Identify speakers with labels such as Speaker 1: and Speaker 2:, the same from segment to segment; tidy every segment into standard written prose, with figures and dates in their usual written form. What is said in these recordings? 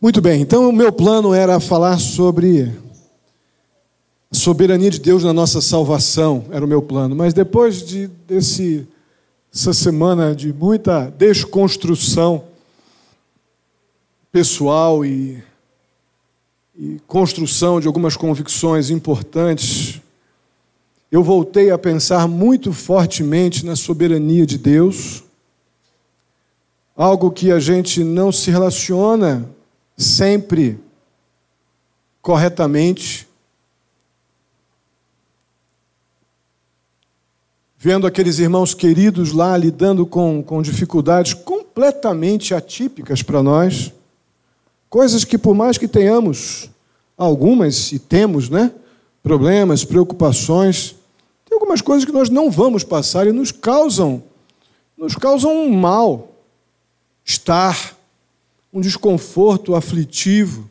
Speaker 1: Muito bem, então o meu plano era falar sobre a soberania de Deus na nossa salvação, era o meu plano. Mas depois dessa semana de muita desconstrução pessoal e construção de algumas convicções importantes, eu voltei a pensar muito fortemente na soberania de Deus, algo que a gente não se relaciona sempre corretamente, vendo aqueles irmãos queridos lá lidando com dificuldades completamente atípicas para nós, coisas que por mais que tenhamos algumas, e temos, né, problemas, preocupações, tem algumas coisas que nós não vamos passar e nos causam um mal-estar, um desconforto aflitivo.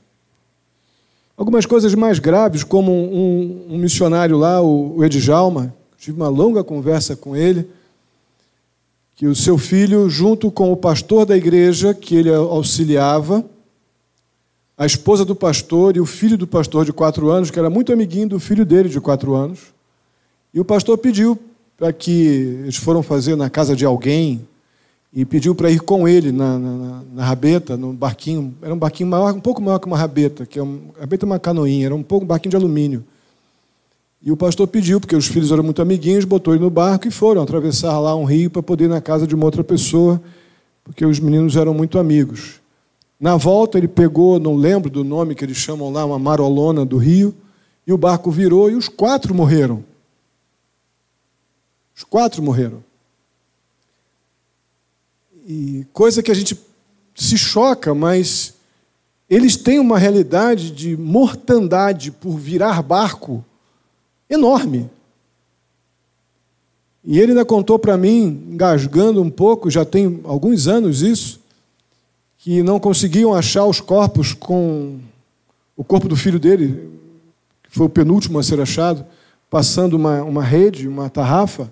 Speaker 1: Algumas coisas mais graves, como um missionário lá, o Edjalma, tive uma longa conversa com ele, que o seu filho, junto com o pastor da igreja que ele auxiliava, a esposa do pastor e o filho do pastor de 4 anos, que era muito amiguinho do filho dele de 4 anos, e o pastor pediu para que eles foram fazer na casa de alguém, e pediu para ir com ele na rabeta, no barquinho. Era um barquinho maior, um pouco maior que uma rabeta, que rabeta é uma canoinha, era um barquinho de alumínio. E o pastor pediu, porque os filhos eram muito amiguinhos, botou ele no barco e foram atravessar lá um rio para poder ir na casa de uma outra pessoa, porque os meninos eram muito amigos. Na volta ele pegou, não lembro do nome que eles chamam lá, uma marolona do rio, e o barco virou e os 4 morreram. Os 4 morreram. E coisa que a gente se choca, mas eles têm uma realidade de mortandade por virar barco enorme. E ele ainda contou para mim, engasgando um pouco, já tem alguns anos isso, que não conseguiam achar os corpos com o corpo do filho dele, que foi o penúltimo a ser achado, passando uma rede, uma tarrafa.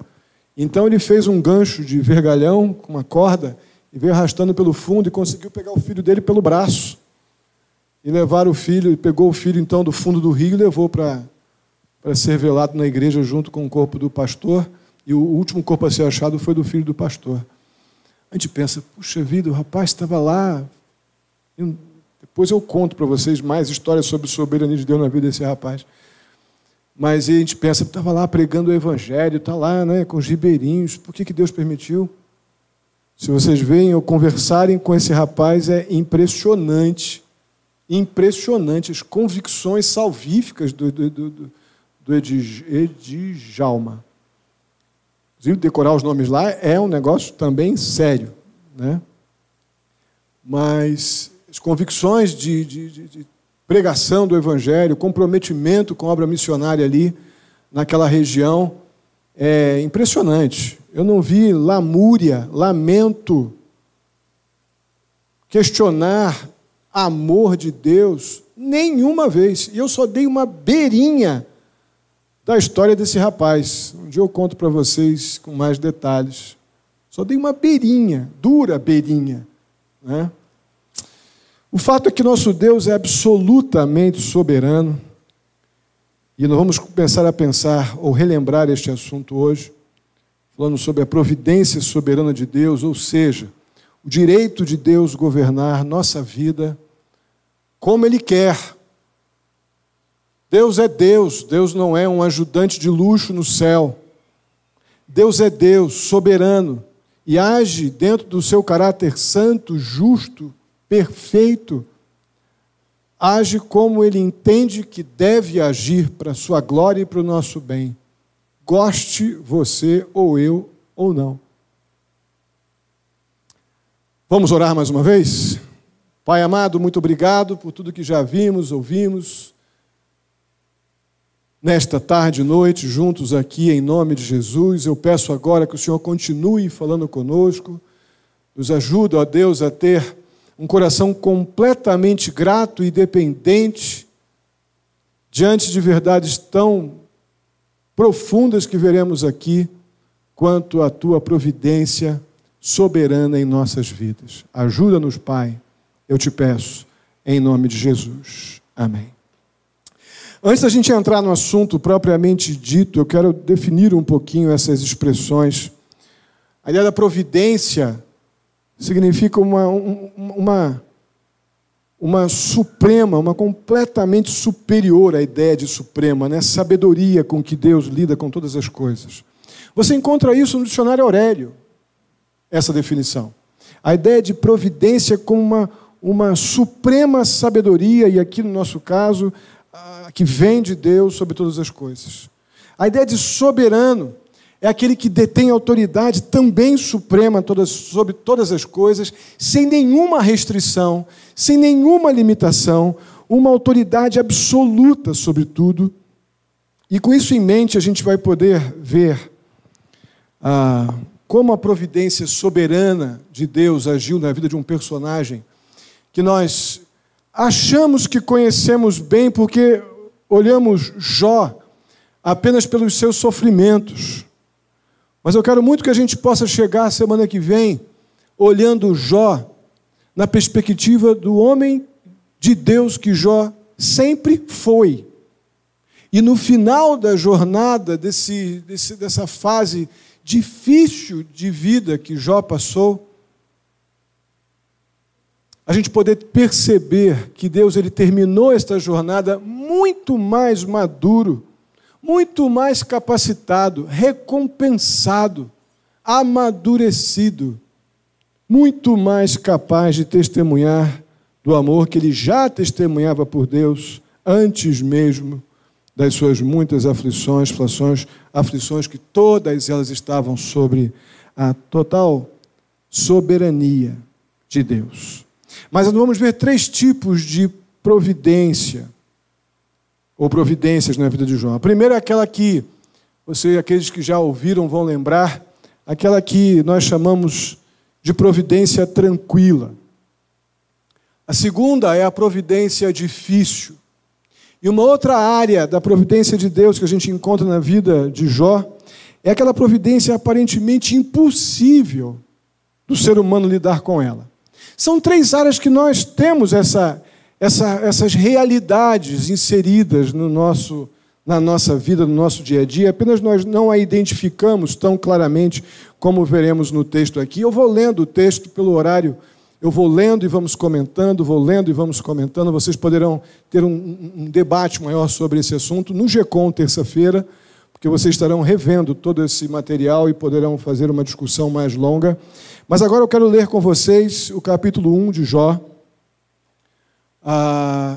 Speaker 1: Então ele fez um gancho de vergalhão com uma corda e veio arrastando pelo fundo e conseguiu pegar o filho dele pelo braço. E levar o filho, pegou o filho então do fundo do rio e levou para ser velado na igreja junto com o corpo do pastor. E o último corpo a ser achado foi do filho do pastor. A gente pensa, puxa vida, o rapaz estava lá. Depois eu conto para vocês mais histórias sobre a soberania de Deus na vida desse rapaz. Mas a gente pensa, estava lá pregando o evangelho, está lá, né, com os ribeirinhos, por que Deus permitiu? Se vocês veem ou conversarem com esse rapaz, é impressionante, impressionante as convicções salvíficas do Edjalma. Inclusive, decorar os nomes lá é um negócio também sério, né? Mas as convicções de pregação do evangelho, comprometimento com a obra missionária ali, naquela região, é impressionante. Eu não vi lamúria, lamento, questionar amor de Deus nenhuma vez. E eu só dei uma beirinha da história desse rapaz. Um dia eu conto para vocês com mais detalhes. Só dei uma beirinha, dura beirinha, né? O fato é que nosso Deus é absolutamente soberano, e nós vamos começar a pensar ou relembrar este assunto hoje, falando sobre a providência soberana de Deus, ou seja, o direito de Deus governar nossa vida como Ele quer. Deus é Deus, Deus não é um ajudante de luxo no céu. Deus é Deus, soberano, e age dentro do seu caráter santo, justo, perfeito, age como Ele entende que deve agir para a sua glória e para o nosso bem. Goste você ou eu ou não. Vamos orar mais uma vez? Pai amado, muito obrigado por tudo que já vimos, ouvimos, nesta tarde e noite, juntos aqui, em nome de Jesus. Eu peço agora que o Senhor continue falando conosco, nos ajude, ó Deus, a ter um coração completamente grato e dependente diante de verdades tão profundas que veremos aqui, quanto à Tua providência soberana em nossas vidas. Ajuda-nos, Pai, eu te peço, em nome de Jesus. Amém. Antes da gente entrar no assunto propriamente dito, eu quero definir um pouquinho essas expressões. A ideia da providência significa uma suprema, uma completamente superior à ideia de suprema, né? Sabedoria com que Deus lida com todas as coisas. Você encontra isso no dicionário Aurélio, essa definição. A ideia de providência como uma suprema sabedoria, e aqui no nosso caso, que vem de Deus sobre todas as coisas. A ideia de soberano é aquele que detém autoridade também suprema sobre todas as coisas, sem nenhuma restrição, sem nenhuma limitação, uma autoridade absoluta sobre tudo. E com isso em mente, a gente vai poder ver como a providência soberana de Deus agiu na vida de um personagem que nós achamos que conhecemos bem porque olhamos Jó apenas pelos seus sofrimentos. Mas eu quero muito que a gente possa chegar semana que vem olhando Jó na perspectiva do homem de Deus que Jó sempre foi. E no final da jornada, dessa fase difícil de vida que Jó passou, a gente poder perceber que Deus ele terminou esta jornada muito mais maduro, muito mais capacitado, recompensado, amadurecido, muito mais capaz de testemunhar do amor que ele já testemunhava por Deus antes mesmo das suas muitas aflições que todas elas estavam sobre a total soberania de Deus. Mas nós vamos ver 3 tipos de providência, ou providências na vida de Jó. A primeira é aquela que, aqueles que já ouviram vão lembrar, aquela que nós chamamos de providência tranquila. A segunda é a providência difícil. E uma outra área da providência de Deus que a gente encontra na vida de Jó é aquela providência aparentemente impossível do ser humano lidar com ela. São 3 áreas que nós temos essas realidades inseridas na nossa vida, no nosso dia a dia, apenas nós não a identificamos tão claramente como veremos no texto aqui. Eu vou lendo o texto pelo horário, eu vou lendo e vamos comentando, vocês poderão ter um debate maior sobre esse assunto no GECOM, terça-feira, porque vocês estarão revendo todo esse material e poderão fazer uma discussão mais longa. Mas agora eu quero ler com vocês o capítulo 1 de Jó,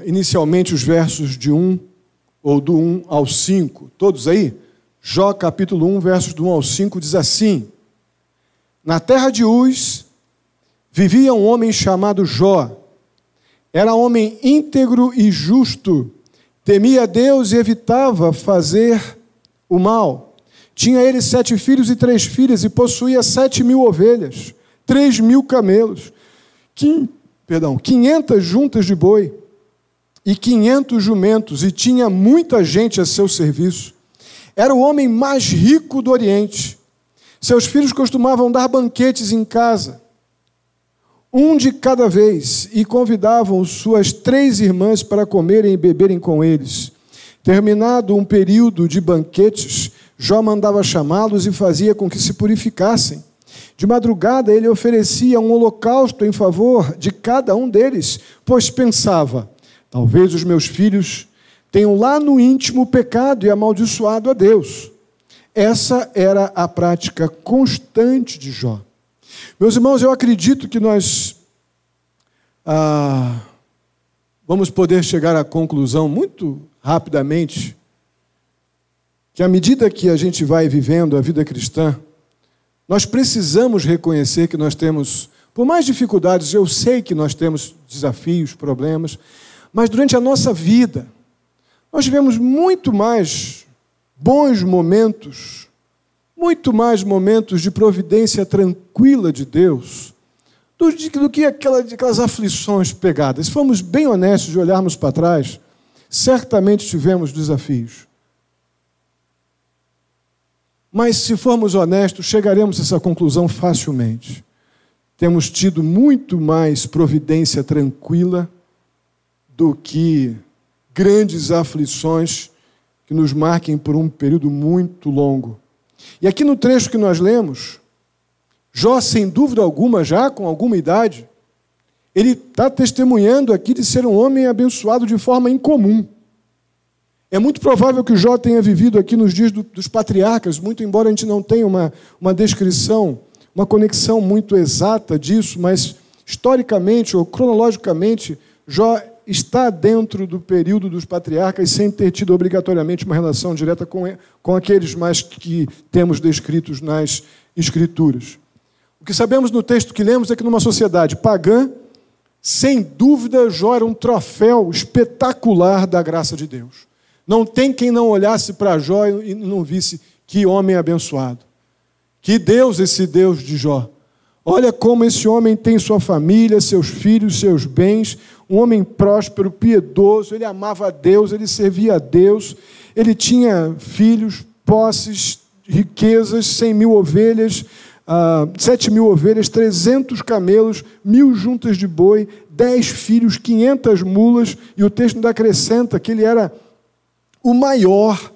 Speaker 1: inicialmente os versos de 1, ou do 1 ao 5. Todos aí? Jó, capítulo 1, versos do 1 ao 5, diz assim: Na terra de Uz vivia um homem chamado Jó. Era homem íntegro e justo, temia a Deus e evitava fazer o mal. Tinha ele 7 filhos e 3 filhas, e possuía 7.000 ovelhas, 3.000 camelos, 500 juntas de boi e 500 jumentos, e tinha muita gente a seu serviço. Era o homem mais rico do Oriente. Seus filhos costumavam dar banquetes em casa, um de cada vez, e convidavam suas 3 irmãs para comerem e beberem com eles. Terminado um período de banquetes, Jó mandava chamá-los e fazia com que se purificassem. De madrugada ele oferecia um holocausto em favor de cada um deles, pois pensava: talvez os meus filhos tenham lá no íntimo pecado e amaldiçoado a Deus. Essa era a prática constante de Jó. Meus irmãos, eu acredito que nós vamos poder chegar à conclusão muito rapidamente que à medida que a gente vai vivendo a vida cristã, nós precisamos reconhecer que nós temos, por mais dificuldades, eu sei que nós temos desafios, problemas, mas durante a nossa vida, nós tivemos muito mais bons momentos, muito mais momentos de providência tranquila de Deus, do que aquelas aflições pegadas. Se formos bem honestos de olharmos para trás, certamente tivemos desafios. Mas, se formos honestos, chegaremos a essa conclusão facilmente. Temos tido muito mais providência tranquila do que grandes aflições que nos marquem por um período muito longo. E aqui no trecho que nós lemos, Jó, sem dúvida alguma, já com alguma idade, ele está testemunhando aqui de ser um homem abençoado de forma incomum. É muito provável que Jó tenha vivido aqui nos dias dos patriarcas, muito embora a gente não tenha uma descrição, uma conexão muito exata disso, mas historicamente ou cronologicamente, Jó está dentro do período dos patriarcas sem ter tido obrigatoriamente uma relação direta com aqueles mais que temos descritos nas Escrituras. O que sabemos no texto que lemos é que numa sociedade pagã, sem dúvida, Jó era um troféu espetacular da graça de Deus. Não tem quem não olhasse para Jó e não visse que homem abençoado. Que Deus, esse Deus de Jó. Olha como esse homem tem sua família, seus filhos, seus bens, um homem próspero, piedoso, ele amava a Deus, ele servia a Deus, ele tinha filhos, posses, riquezas, 100.000 ovelhas, 7.000 ovelhas, 300 camelos, 1.000 juntas de boi, 10 filhos, 500 mulas, e o texto ainda acrescenta que ele era o maior,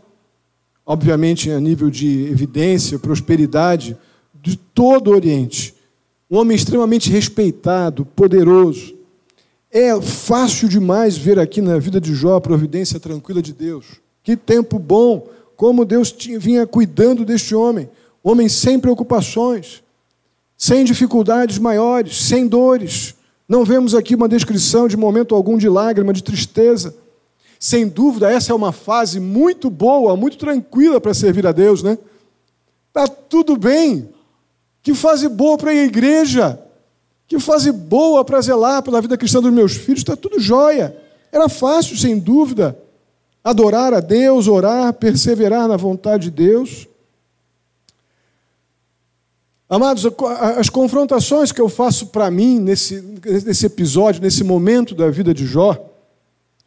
Speaker 1: obviamente a nível de evidência, prosperidade, de todo o Oriente. Um homem extremamente respeitado, poderoso. É fácil demais ver aqui na vida de Jó a providência tranquila de Deus. Que tempo bom, como Deus vinha cuidando deste homem. Homem sem preocupações, sem dificuldades maiores, sem dores. Não vemos aqui uma descrição de momento algum de lágrima, de tristeza. Sem dúvida, essa é uma fase muito boa, muito tranquila para servir a Deus, né? Está tudo bem. Que fase boa para ir à igreja. Que fase boa para zelar pela vida cristã dos meus filhos. Está tudo jóia. Era fácil, sem dúvida, adorar a Deus, orar, perseverar na vontade de Deus. Amados, as confrontações que eu faço para mim nesse episódio, nesse momento da vida de Jó,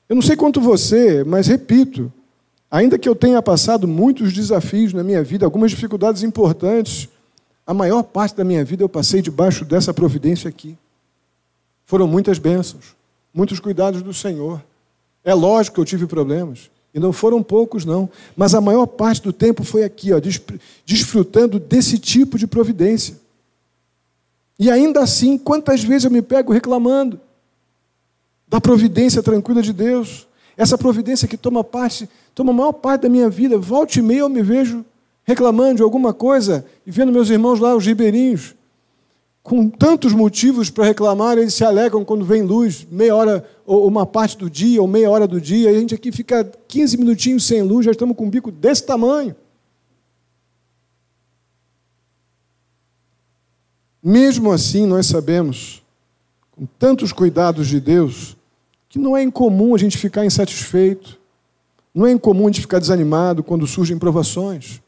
Speaker 1: eu não sei quanto você, mas repito, ainda que eu tenha passado muitos desafios na minha vida, algumas dificuldades importantes, a maior parte da minha vida eu passei debaixo dessa providência aqui. Foram muitas bênçãos, muitos cuidados do Senhor. É lógico que eu tive problemas, e não foram poucos não, mas a maior parte do tempo foi aqui, desfrutando desse tipo de providência. E ainda assim, quantas vezes eu me pego reclamando da providência tranquila de Deus, essa providência que toma a maior parte da minha vida, volta e meia eu me vejo reclamando de alguma coisa e vendo meus irmãos lá, os ribeirinhos, com tantos motivos para reclamar, eles se alegram quando vem luz, meia hora, ou uma parte do dia, ou meia hora do dia, e a gente aqui fica 15 minutinhos sem luz, já estamos com um bico desse tamanho. Mesmo assim, nós sabemos, com tantos cuidados de Deus, que não é incomum a gente ficar insatisfeito, não é incomum a gente ficar desanimado quando surgem provações.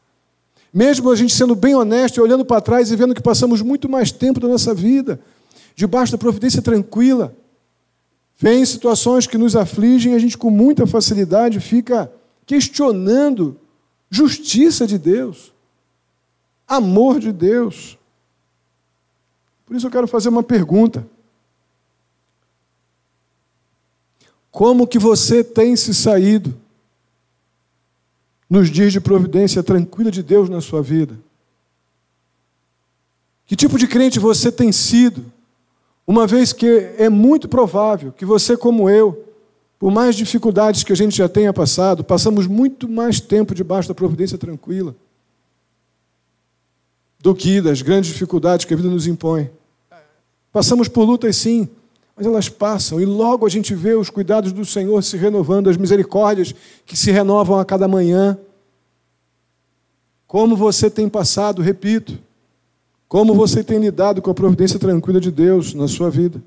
Speaker 1: Mesmo a gente sendo bem honesto e olhando para trás e vendo que passamos muito mais tempo da nossa vida debaixo da providência tranquila, vem situações que nos afligem e a gente com muita facilidade fica questionando justiça de Deus, amor de Deus. Por isso eu quero fazer uma pergunta. Como que você tem se saído nos dias de providência tranquila de Deus na sua vida? Que tipo de crente você tem sido? Uma vez que é muito provável que você, como eu, por mais dificuldades que a gente já tenha passado, passamos muito mais tempo debaixo da providência tranquila do que das grandes dificuldades que a vida nos impõe. Passamos por lutas, sim, mas elas passam, e logo a gente vê os cuidados do Senhor se renovando, as misericórdias que se renovam a cada manhã. Como você tem passado, repito, como você tem lidado com a providência tranquila de Deus na sua vida?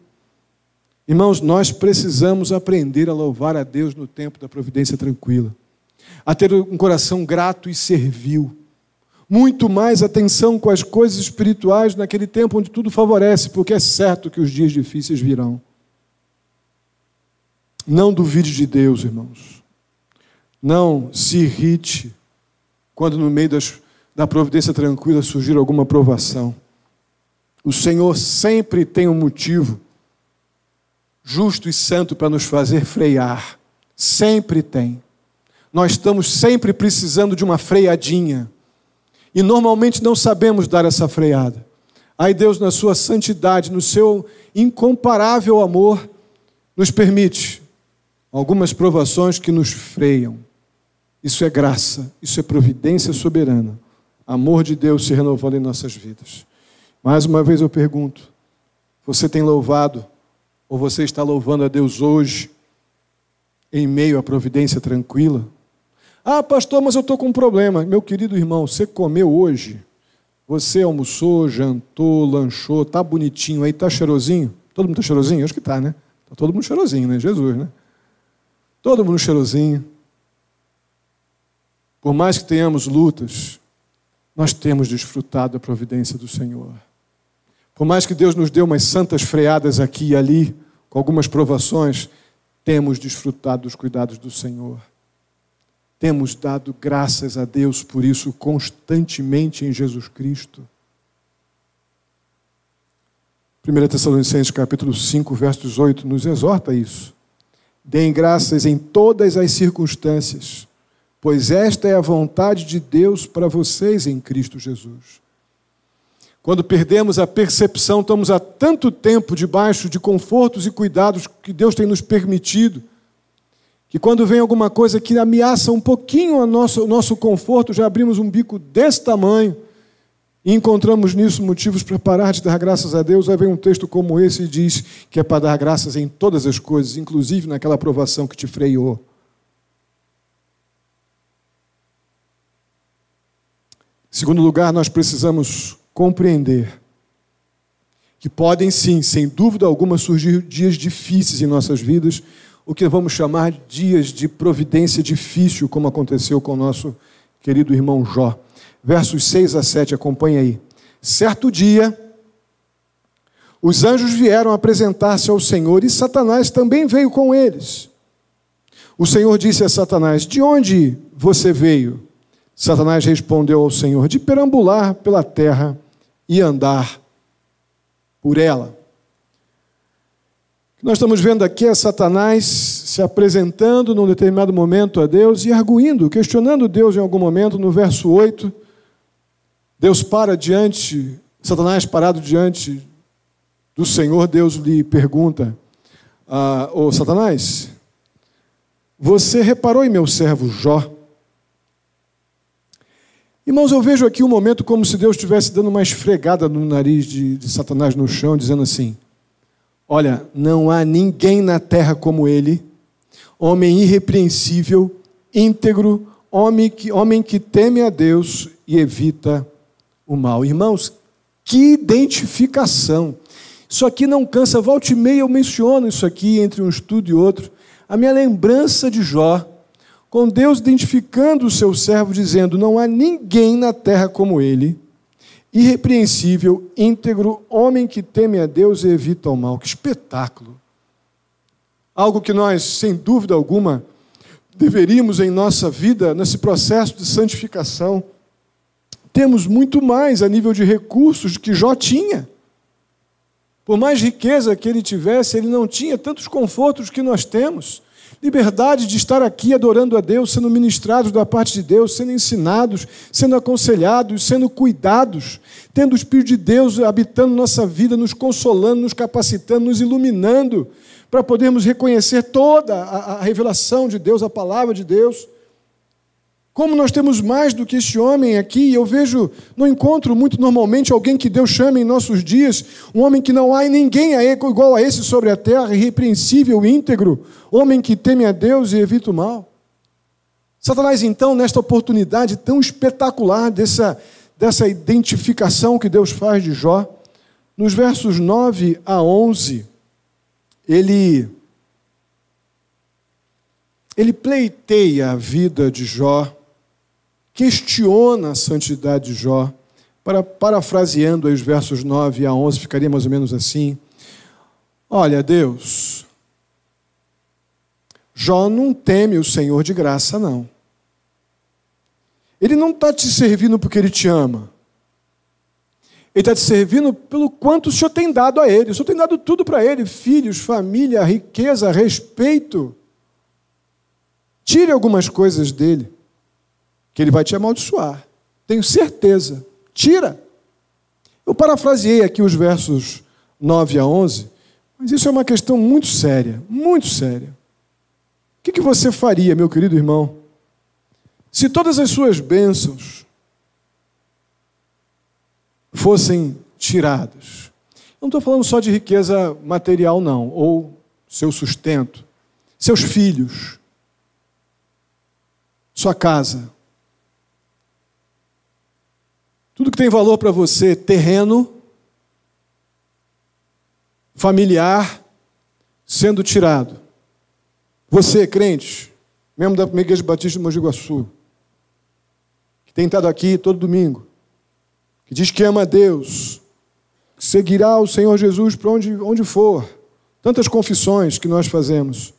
Speaker 1: Irmãos, nós precisamos aprender a louvar a Deus no tempo da providência tranquila, a ter um coração grato e servil, muito mais atenção com as coisas espirituais naquele tempo onde tudo favorece, porque é certo que os dias difíceis virão. Não duvide de Deus, irmãos. Não se irrite quando no meio da providência tranquila surgir alguma provação. O Senhor sempre tem um motivo justo e santo para nos fazer frear. Sempre tem. Nós estamos sempre precisando de uma freadinha. E normalmente não sabemos dar essa freada. Aí Deus, na sua santidade, no seu incomparável amor, nos permite algumas provações que nos freiam. Isso é graça, isso é providência soberana. Amor de Deus se renovando em nossas vidas. Mais uma vez eu pergunto, você tem louvado, ou você está louvando a Deus hoje, em meio à providência tranquila? Ah, pastor, mas eu estou com um problema. Meu querido irmão, você comeu hoje? Você almoçou, jantou, lanchou, está bonitinho aí, está cheirosinho? Todo mundo está cheirosinho? Acho que está, né? Está todo mundo cheirosinho, né? Jesus, né? Todo mundo cheirosinho. Por mais que tenhamos lutas, nós temos desfrutado da providência do Senhor. Por mais que Deus nos dê umas santas freadas aqui e ali, com algumas provações, temos desfrutado dos cuidados do Senhor. Temos dado graças a Deus por isso constantemente em Jesus Cristo. 1 Tessalonicenses capítulo 5, verso 18, nos exorta isso. Deem graças em todas as circunstâncias, pois esta é a vontade de Deus para vocês em Cristo Jesus. Quando perdemos a percepção, estamos há tanto tempo debaixo de confortos e cuidados que Deus tem nos permitido, que quando vem alguma coisa que ameaça um pouquinho o nosso conforto, já abrimos um bico desse tamanho e encontramos nisso motivos para parar de dar graças a Deus. Aí vem um texto como esse e diz que é para dar graças em todas as coisas, inclusive naquela provação que te freou. Em segundo lugar, nós precisamos compreender que podem sim, sem dúvida alguma, surgir dias difíceis em nossas vidas, o que vamos chamar de dias de providência difícil, como aconteceu com o nosso querido irmão Jó. Versos 6 a 7, acompanha aí. Certo dia, os anjos vieram apresentar-se ao Senhor e Satanás também veio com eles. O Senhor disse a Satanás: de onde você veio? Satanás respondeu ao Senhor: de perambular pela terra e andar por ela. O que nós estamos vendo aqui é Satanás se apresentando num determinado momento a Deus e arguindo, questionando Deus em algum momento. No verso 8, Satanás parado diante do Senhor, Deus lhe pergunta: ô Satanás, você reparou em meu servo Jó? Irmãos, eu vejo aqui um momento como se Deus estivesse dando uma esfregada no nariz de Satanás no chão, dizendo assim: olha, não há ninguém na terra como ele, homem irrepreensível, íntegro, homem que teme a Deus e evita o mal. Irmãos, que identificação! Isso aqui não cansa, volta e meia eu menciono isso aqui entre um estudo e outro. A minha lembrança de Jó, com Deus identificando o seu servo, dizendo: não há ninguém na terra como ele, irrepreensível, íntegro, homem que teme a Deus e evita o mal. Que espetáculo! Algo que nós, sem dúvida alguma, deveríamos em nossa vida, nesse processo de santificação, temos muito mais a nível de recursos que Jó tinha. Por mais riqueza que ele tivesse, ele não tinha tantos confortos que nós temos. Liberdade de estar aqui adorando a Deus, sendo ministrados da parte de Deus, sendo ensinados, sendo aconselhados, sendo cuidados, tendo o Espírito de Deus habitando nossa vida, nos consolando, nos capacitando, nos iluminando, para podermos reconhecer toda a revelação de Deus, a palavra de Deus. Como nós temos mais do que este homem aqui, eu vejo, não encontro muito normalmente alguém que Deus chame em nossos dias, um homem que não há ninguém igual a esse sobre a terra, irrepreensível, íntegro, homem que teme a Deus e evita o mal. Satanás, então, nesta oportunidade tão espetacular dessa identificação que Deus faz de Jó, nos versos 9 a 11, ele pleiteia a vida de Jó, questiona a santidade de Jó. Parafraseando aí os versos 9 a 11, ficaria mais ou menos assim: olha, Deus, Jó não teme o Senhor de graça, não. Ele não está te servindo porque ele te ama. Ele está te servindo pelo quanto o Senhor tem dado a ele. O Senhor tem dado tudo para ele: filhos, família, riqueza, respeito. Tire algumas coisas dele, que ele vai te amaldiçoar. Tenho certeza. Tira. Eu parafraseei aqui os versos 9 a 11, mas isso é uma questão muito séria, muito séria. O que você faria, meu querido irmão, se todas as suas bênçãos fossem tiradas? Eu não estou falando só de riqueza material, não, ou seu sustento, seus filhos, sua casa, tudo que tem valor para você, terreno, familiar, sendo tirado. Você, crente, membro da Primeira Igreja Batista de Mogi Guaçu, que tem estado aqui todo domingo, que diz que ama a Deus, que seguirá o Senhor Jesus para onde for, tantas confissões que nós fazemos.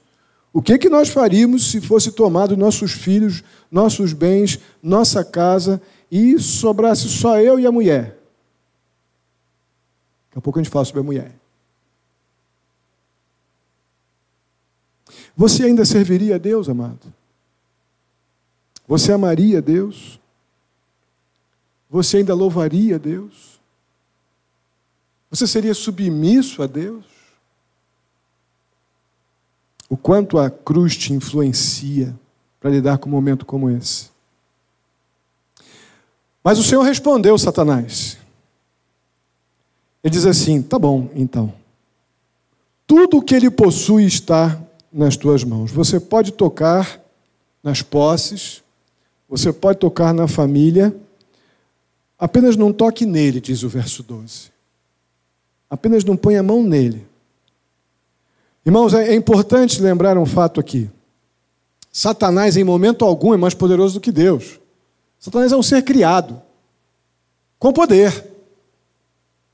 Speaker 1: O que nós faríamos se fosse tomado nossos filhos, nossos bens, nossa casa e sobrasse só eu e a mulher? Daqui a pouco a gente fala sobre a mulher. Você ainda serviria a Deus, amado? Você amaria a Deus? Você ainda louvaria a Deus? Você seria submisso a Deus? O quanto a cruz te influencia para lidar com um momento como esse? Mas o Senhor respondeu Satanás. Ele diz assim: tá bom, então. Tudo o que ele possui está nas tuas mãos. Você pode tocar nas posses, você pode tocar na família, apenas não toque nele, diz o verso 12. Apenas não ponha a mão nele. Irmãos, é importante lembrar um fato aqui. Satanás, em momento algum, é mais poderoso do que Deus. Satanás é um ser criado, com poder,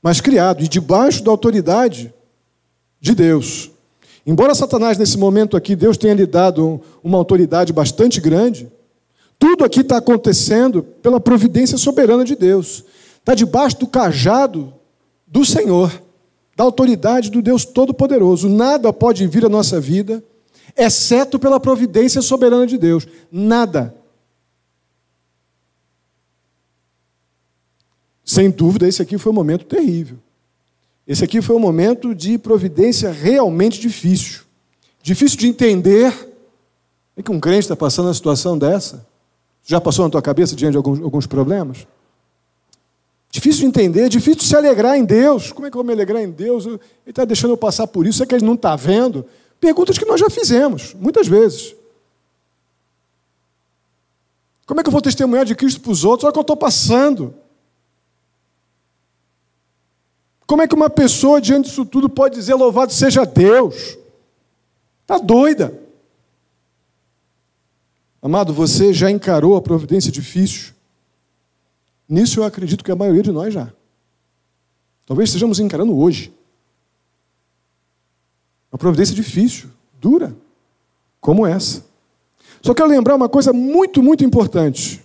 Speaker 1: mas criado e debaixo da autoridade de Deus. Embora Satanás, nesse momento aqui, Deus tenha lhe dado uma autoridade bastante grande, tudo aqui está acontecendo pela providência soberana de Deus. Está debaixo do cajado do Senhor, da autoridade do Deus Todo-Poderoso. Nada pode vir à nossa vida, exceto pela providência soberana de Deus. Nada. Sem dúvida, esse aqui foi um momento terrível. Esse aqui foi um momento de providência realmente difícil. Difícil de entender. É que um crente está passando uma situação dessa? Já passou na tua cabeça diante de alguns problemas? Difícil de entender, difícil de se alegrar em Deus. Como é que eu vou me alegrar em Deus? Ele está deixando eu passar por isso, é que ele não está vendo? Perguntas que nós já fizemos, muitas vezes. Como é que eu vou testemunhar de Cristo para os outros? Olha o que eu estou passando. Como é que uma pessoa, diante disso tudo, pode dizer louvado seja Deus? Está doida. Amado, você já encarou a providência difícil? Nisso eu acredito que a maioria de nós já. Talvez estejamos encarando hoje. Uma providência difícil, dura, como essa. Só quero lembrar uma coisa muito, muito importante.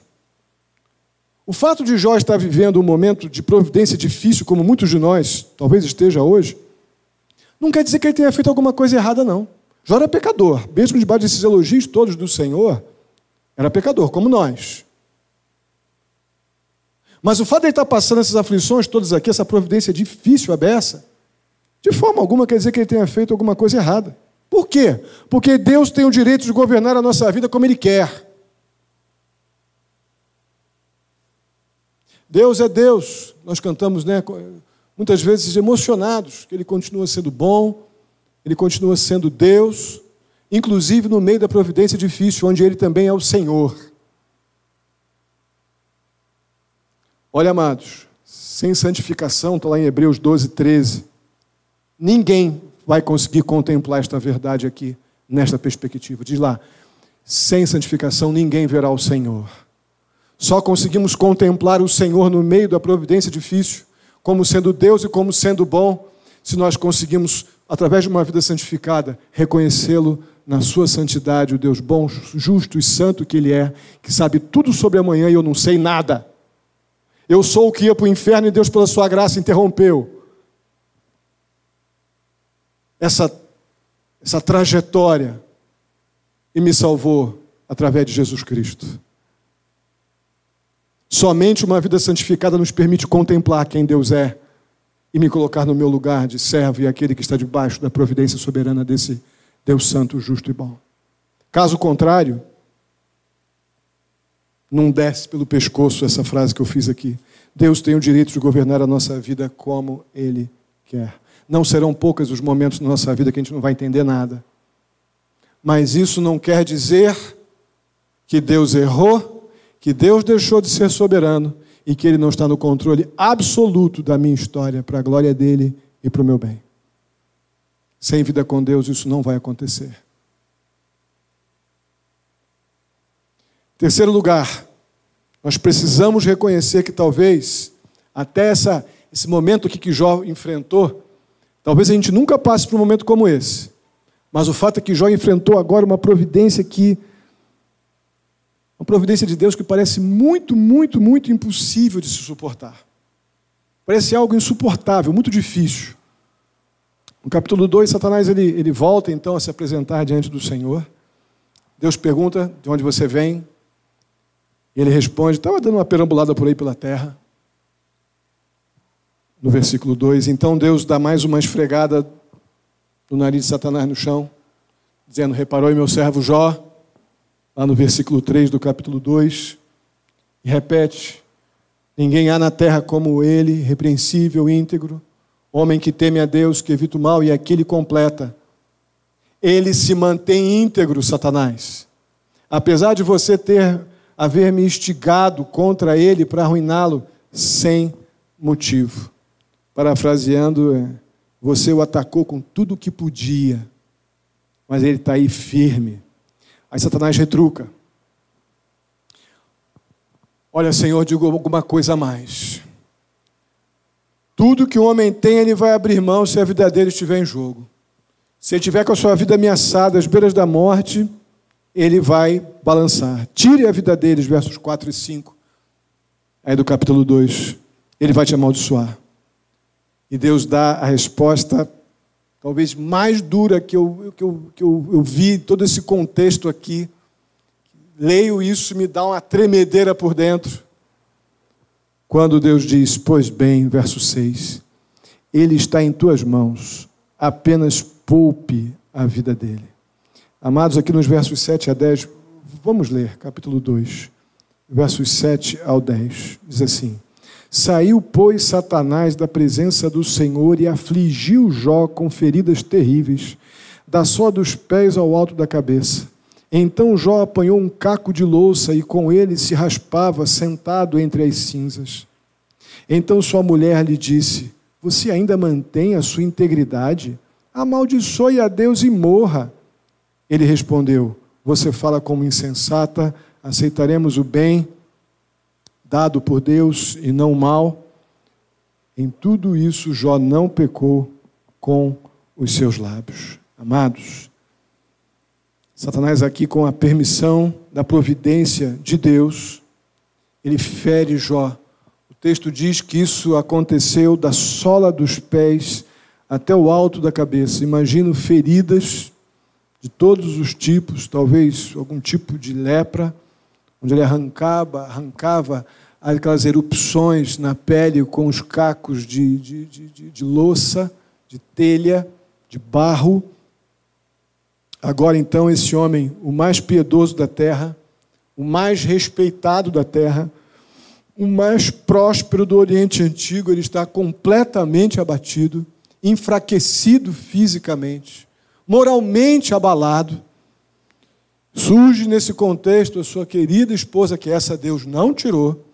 Speaker 1: O fato de Jó estar vivendo um momento de providência difícil, como muitos de nós talvez esteja hoje, não quer dizer que ele tenha feito alguma coisa errada, não. Jó era pecador, mesmo debaixo desses elogios todos do Senhor, era pecador, como nós. Mas o fato de ele estar passando essas aflições todas aqui, essa providência difícil, abessa, de forma alguma quer dizer que ele tenha feito alguma coisa errada. Por quê? Porque Deus tem o direito de governar a nossa vida como Ele quer. Deus é Deus. Nós cantamos, muitas vezes emocionados, que Ele continua sendo bom, Ele continua sendo Deus, inclusive no meio da providência difícil, onde Ele também é o Senhor. Olha, amados, sem santificação, está lá em Hebreus 12, 13, ninguém vai conseguir contemplar esta verdade aqui, nesta perspectiva. Diz lá, sem santificação ninguém verá o Senhor. Só conseguimos contemplar o Senhor no meio da providência difícil, como sendo Deus e como sendo bom, se nós conseguimos, através de uma vida santificada, reconhecê-lo na sua santidade, o Deus bom, justo e santo que Ele é, que sabe tudo sobre amanhã e eu não sei nada. Eu sou o que ia para o inferno e Deus, pela sua graça, interrompeu essa trajetória e me salvou através de Jesus Cristo. Somente uma vida santificada nos permite contemplar quem Deus é e me colocar no meu lugar de servo e aquele que está debaixo da providência soberana desse Deus santo, justo e bom. Caso contrário, não desce pelo pescoço essa frase que eu fiz aqui. Deus tem o direito de governar a nossa vida como Ele quer. Não serão poucos os momentos na nossa vida que a gente não vai entender nada. Mas isso não quer dizer que Deus errou, que Deus deixou de ser soberano e que Ele não está no controle absoluto da minha história para a glória dEle e para o meu bem. Sem vida com Deus isso não vai acontecer. Terceiro lugar, nós precisamos reconhecer que talvez, até esse momento aqui que Jó enfrentou, talvez a gente nunca passe por um momento como esse. Mas o fato é que Jó enfrentou agora uma providência de Deus que parece muito, muito, muito impossível de se suportar. Parece algo insuportável, muito difícil. No capítulo 2, Satanás ele volta então a se apresentar diante do Senhor. Deus pergunta, de onde você vem? E ele responde, estava dando uma perambulada por aí pela terra. No versículo 2, então Deus dá mais uma esfregada no nariz de Satanás no chão, dizendo, reparou em meu servo Jó, lá no versículo 3 do capítulo 2, e repete, ninguém há na terra como ele, repreensível, íntegro, homem que teme a Deus, que evita o mal, e aqui ele completa. Ele se mantém íntegro, Satanás. Apesar de você haver me instigado contra ele para arruiná-lo sem motivo. Parafraseando, você o atacou com tudo o que podia, mas ele está aí firme. Aí Satanás retruca. Olha, Senhor, digo alguma coisa a mais. Tudo que o homem tem, ele vai abrir mão se a vida dele estiver em jogo. Se ele estiver com a sua vida ameaçada, às beiras da morte, ele vai balançar. Tire a vida deles, versos 4 e 5. Aí do capítulo 2. Ele vai te amaldiçoar. E Deus dá a resposta talvez mais dura que eu vi, todo esse contexto aqui. Leio isso, me dá uma tremedeira por dentro. Quando Deus diz, pois bem, verso 6, Ele está em tuas mãos, apenas poupe a vida dele. Amados, aqui nos versos 7 a 10, vamos ler, capítulo 2, versos 7 ao 10, diz assim, saiu, pois, Satanás da presença do Senhor e afligiu Jó com feridas terríveis, da sola dos pés ao alto da cabeça. Então Jó apanhou um caco de louça e com ele se raspava, sentado entre as cinzas. Então sua mulher lhe disse, você ainda mantém a sua integridade? Amaldiçoe a Deus e morra. Ele respondeu, você fala como insensata, aceitaremos o bem dado por Deus e não o mal. Em tudo isso Jó não pecou com os seus lábios. Amados, Satanás aqui, com a permissão da providência de Deus, ele fere Jó. O texto diz que isso aconteceu da sola dos pés até o alto da cabeça. Imagino feridas de todos os tipos, talvez algum tipo de lepra, onde ele arrancava aquelas erupções na pele com os cacos de louça, de telha, de barro. Agora então esse homem, o mais piedoso da terra, o mais respeitado da terra, o mais próspero do Oriente Antigo, ele está completamente abatido, enfraquecido fisicamente, moralmente abalado. Surge nesse contexto a sua querida esposa, que essa Deus não tirou.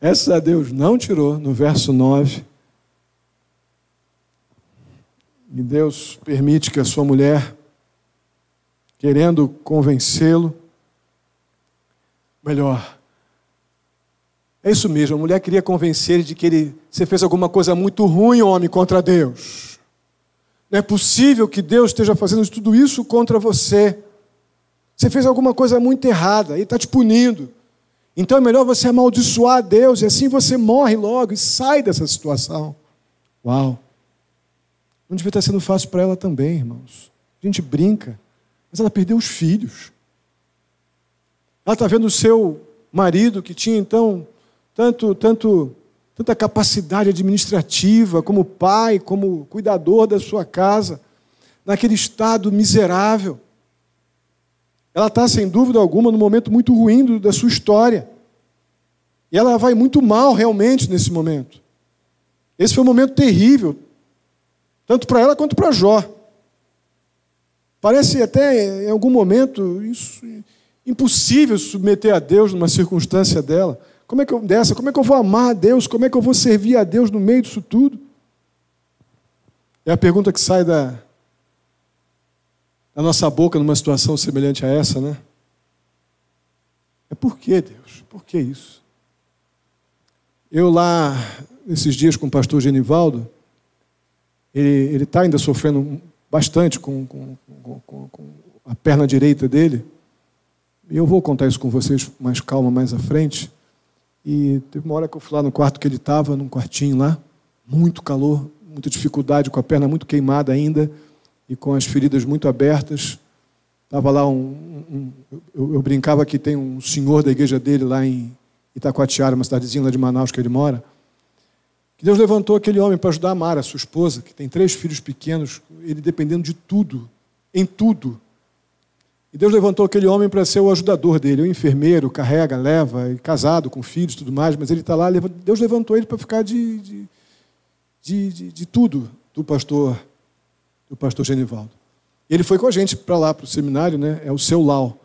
Speaker 1: Essa Deus não tirou, no verso 9. E Deus permite que a sua mulher, querendo convencê-lo, melhor, é isso mesmo, a mulher queria convencer ele de que você fez alguma coisa muito ruim, homem, contra Deus. Não é possível que Deus esteja fazendo tudo isso contra você. Você fez alguma coisa muito errada, Ele está te punindo. Então é melhor você amaldiçoar a Deus, e assim você morre logo e sai dessa situação. Uau! Não devia estar sendo fácil para ela também, irmãos. A gente brinca, mas ela perdeu os filhos. Ela está vendo o seu marido, que tinha então tanta capacidade administrativa, como pai, como cuidador da sua casa, naquele estado miserável. Ela está, sem dúvida alguma, num momento muito ruim da sua história. E ela vai muito mal, realmente, nesse momento. Esse foi um momento terrível, tanto para ela quanto para Jó. Parece até, em algum momento, impossível submeter a Deus numa circunstância dela. Como é que eu vou amar a Deus? Como é que eu vou servir a Deus no meio disso tudo? É a pergunta que sai da nossa boca numa situação semelhante a essa, né? É por que, Deus? Por que isso? Eu lá, esses dias com o pastor Genivaldo, ele está ainda sofrendo bastante com a perna direita dele. E eu vou contar isso com vocês com mais calma mais à frente. E teve uma hora que eu fui lá no quarto que ele estava, num quartinho lá, muito calor, muita dificuldade, com a perna muito queimada ainda, e com as feridas muito abertas. Estava lá eu brincava que tem um senhor da igreja dele lá em Itacoatiara, uma cidadezinha lá de Manaus que ele mora, que Deus levantou aquele homem para ajudar a Mara, sua esposa, que tem 3 filhos pequenos, ele dependendo de tudo, em tudo. E Deus levantou aquele homem para ser o ajudador dele, o enfermeiro, carrega, leva, e casado com filhos e tudo mais, mas ele está lá, Deus levantou ele para ficar de tudo do pastor Genivaldo. Ele foi com a gente para lá, para o seminário, né? É o seu Lau.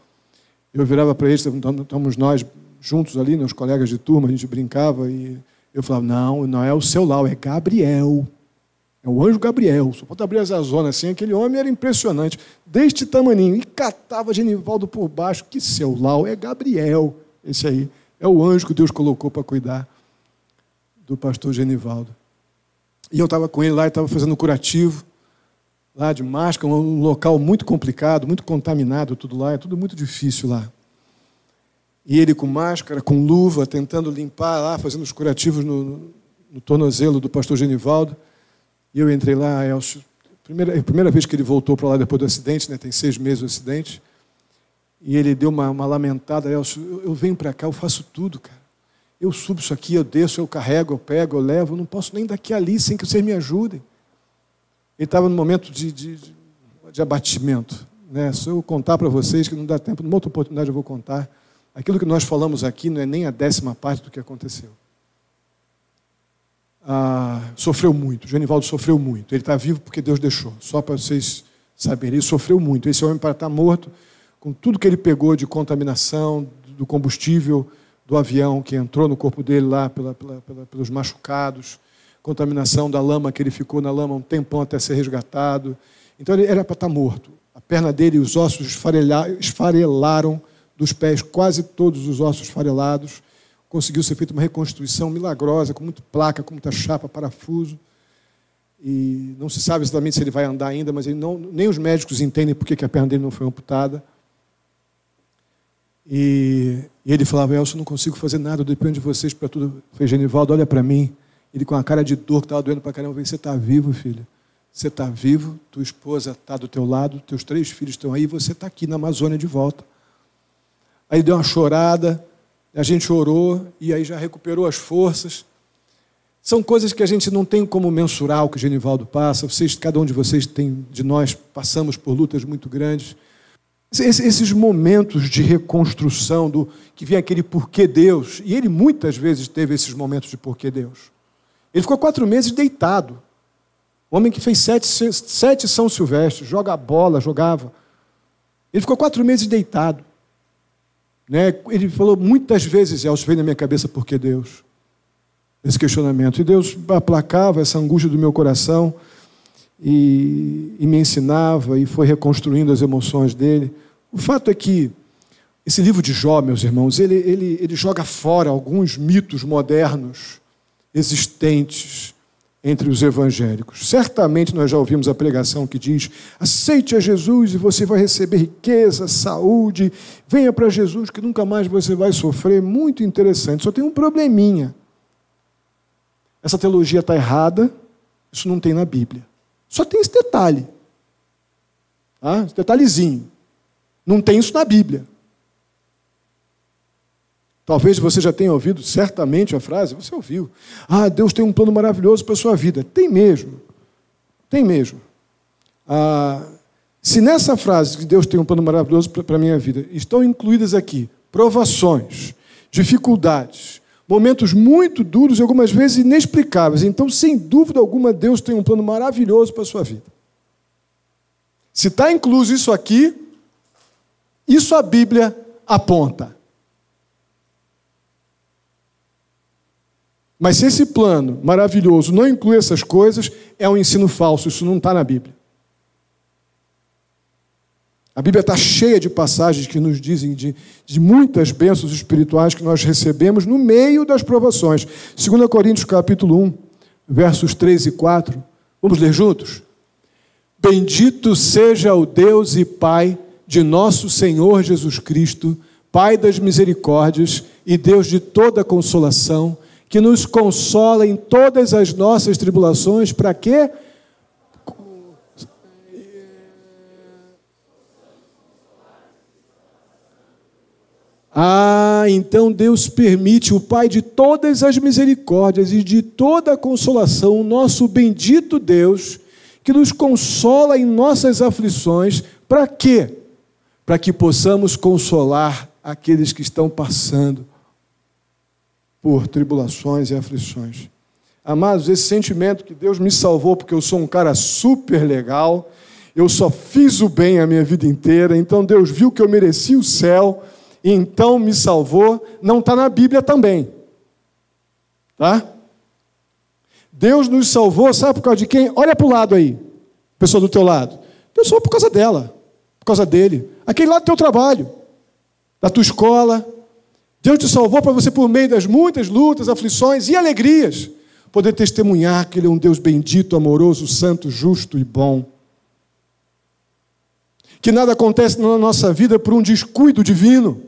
Speaker 1: Eu virava para ele, estamos nós juntos ali, né, os colegas de turma, a gente brincava, e eu falava, não é o seu Lau, é Gabriel. É o anjo Gabriel. Só pode abrir as zonas assim, aquele homem era impressionante, deste tamaninho, e catava Genivaldo por baixo. Que seu Lau, é Gabriel, esse aí. É o anjo que Deus colocou para cuidar do pastor Genivaldo. E eu estava com ele lá, estava fazendo curativo, lá de máscara, um local muito complicado, muito contaminado, tudo lá, é tudo muito difícil lá. E ele com máscara, com luva, tentando limpar lá, fazendo os curativos no tornozelo do pastor Genivaldo. E eu entrei lá, Elcio, primeira vez que ele voltou para lá depois do acidente, né, tem 6 meses o acidente, e ele deu uma lamentada, Elcio, eu venho para cá, eu faço tudo, cara. Eu subo isso aqui, eu desço, eu carrego, eu pego, eu levo, eu não posso nem daqui ali sem que vocês me ajudem. Ele estava num momento de abatimento, né? Se eu contar para vocês, que não dá tempo, numa outra oportunidade eu vou contar, aquilo que nós falamos aqui não é nem a 10ª parte do que aconteceu. Sofreu muito, Genivaldo sofreu muito. Ele está vivo porque Deus deixou, só para vocês saberem. Ele sofreu muito. Esse homem, para estar morto, com tudo que ele pegou de contaminação, do combustível do avião que entrou no corpo dele lá pelos machucados, contaminação da lama, que ele ficou na lama um tempão até ser resgatado. Então ele era para estar morto. A perna dele, os ossos esfarelaram dos pés, quase todos os ossos esfarelados. Conseguiu ser feita uma reconstituição milagrosa, com muita placa, com muita chapa, parafuso. E não se sabe exatamente se ele vai andar ainda, mas nem os médicos entendem por que a perna dele não foi amputada. E ele falava, Elcio, não consigo fazer nada, eu dependo de vocês para tudo. Eu falei, Genivaldo, olha para mim. Ele com a cara de dor, que estava doendo para caramba, eu falei, você está vivo, filho? Você está vivo, tua esposa está do teu lado, teus 3 filhos estão aí, você está aqui na Amazônia de volta. Aí deu uma chorada, a gente orou, e aí já recuperou as forças. São coisas que a gente não tem como mensurar o que o Genivaldo passa. Cada um de vocês de nós, passamos por lutas muito grandes. Esses momentos de reconstrução, que vem aquele porquê Deus, e ele muitas vezes teve esses momentos de porquê Deus. Ele ficou 4 meses deitado. O homem que fez 7 São Silvestres, jogava. Ele ficou 4 meses deitado. Né? Ele falou muitas vezes, Elcio, veio na minha cabeça, por que Deus? Esse questionamento. E Deus aplacava essa angústia do meu coração e me ensinava e foi reconstruindo as emoções dele. O fato é que esse livro de Jó, meus irmãos, ele joga fora alguns mitos modernos existentes entre os evangélicos. Certamente nós já ouvimos a pregação que diz: aceite a Jesus e você vai receber riqueza, saúde, venha para Jesus que nunca mais você vai sofrer. Muito interessante, só tem um probleminha. Essa teologia está errada, isso não tem na Bíblia. Só tem esse detalhe. Tá? Esse detalhezinho. Não tem isso na Bíblia. Talvez você já tenha ouvido certamente a frase, você ouviu: ah, Deus tem um plano maravilhoso para a sua vida. Tem mesmo. Tem mesmo. Se nessa frase que Deus tem um plano maravilhoso para a minha vida, estão incluídas aqui provações, dificuldades, momentos muito duros e algumas vezes inexplicáveis, então, sem dúvida alguma, Deus tem um plano maravilhoso para a sua vida. Se está incluso isso aqui, isso a Bíblia aponta. Mas se esse plano maravilhoso não inclui essas coisas, é um ensino falso, isso não está na Bíblia. A Bíblia está cheia de passagens que nos dizem de muitas bênçãos espirituais que nós recebemos no meio das provações. 2 Coríntios capítulo 1, versos 3 e 4. Vamos ler juntos? Bendito seja o Deus e Pai de nosso Senhor Jesus Cristo, Pai das misericórdias e Deus de toda consolação, que nos consola em todas as nossas tribulações, para quê? Então Deus permite, o Pai de todas as misericórdias e de toda a consolação, o nosso bendito Deus, que nos consola em nossas aflições, para quê? Para que possamos consolar aqueles que estão passando por tribulações e aflições. Amados, esse sentimento que Deus me salvou porque eu sou um cara super legal, eu só fiz o bem a minha vida inteira, então Deus viu que eu merecia o céu, e então me salvou, não está na Bíblia também. Tá? Deus nos salvou, sabe por causa de quem? Olha para o lado aí, pessoa do teu lado. Deus salvou por causa dela, por causa dele. Aquele lado do teu trabalho, da tua escola. Deus te salvou para você, por meio das muitas lutas, aflições e alegrias, poder testemunhar que Ele é um Deus bendito, amoroso, santo, justo e bom. Que nada acontece na nossa vida por um descuido divino.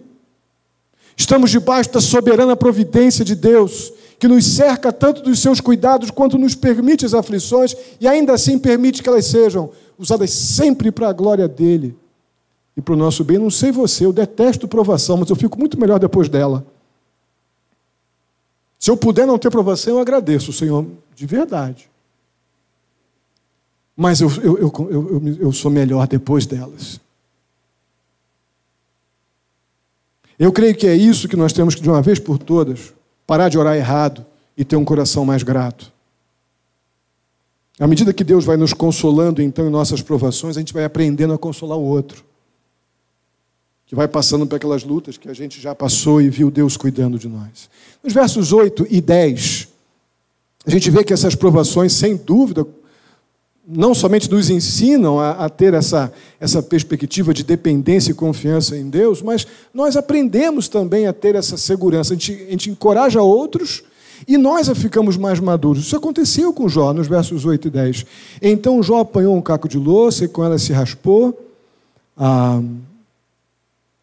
Speaker 1: Estamos debaixo da soberana providência de Deus, que nos cerca tanto dos seus cuidados, quanto nos permite as aflições, e ainda assim permite que elas sejam usadas sempre para a glória dEle e para o nosso bem. Não sei você, eu detesto provação, mas eu fico muito melhor depois dela. Se eu puder não ter provação, eu agradeço, Senhor, de verdade. Mas eu sou melhor depois delas. Eu creio que é isso que nós temos que, de uma vez por todas, parar de orar errado e ter um coração mais grato. À medida que Deus vai nos consolando, então, em nossas provações, a gente vai aprendendo a consolar o outro, que vai passando por aquelas lutas que a gente já passou e viu Deus cuidando de nós. Nos versos 8 e 10, a gente vê que essas provações, sem dúvida, não somente nos ensinam a ter essa perspectiva de dependência e confiança em Deus, mas nós aprendemos também a ter essa segurança. A gente encoraja outros e nós ficamos mais maduros. Isso aconteceu com Jó, nos versos 8 e 10. Então Jó apanhou um caco de louça e com ela se raspou,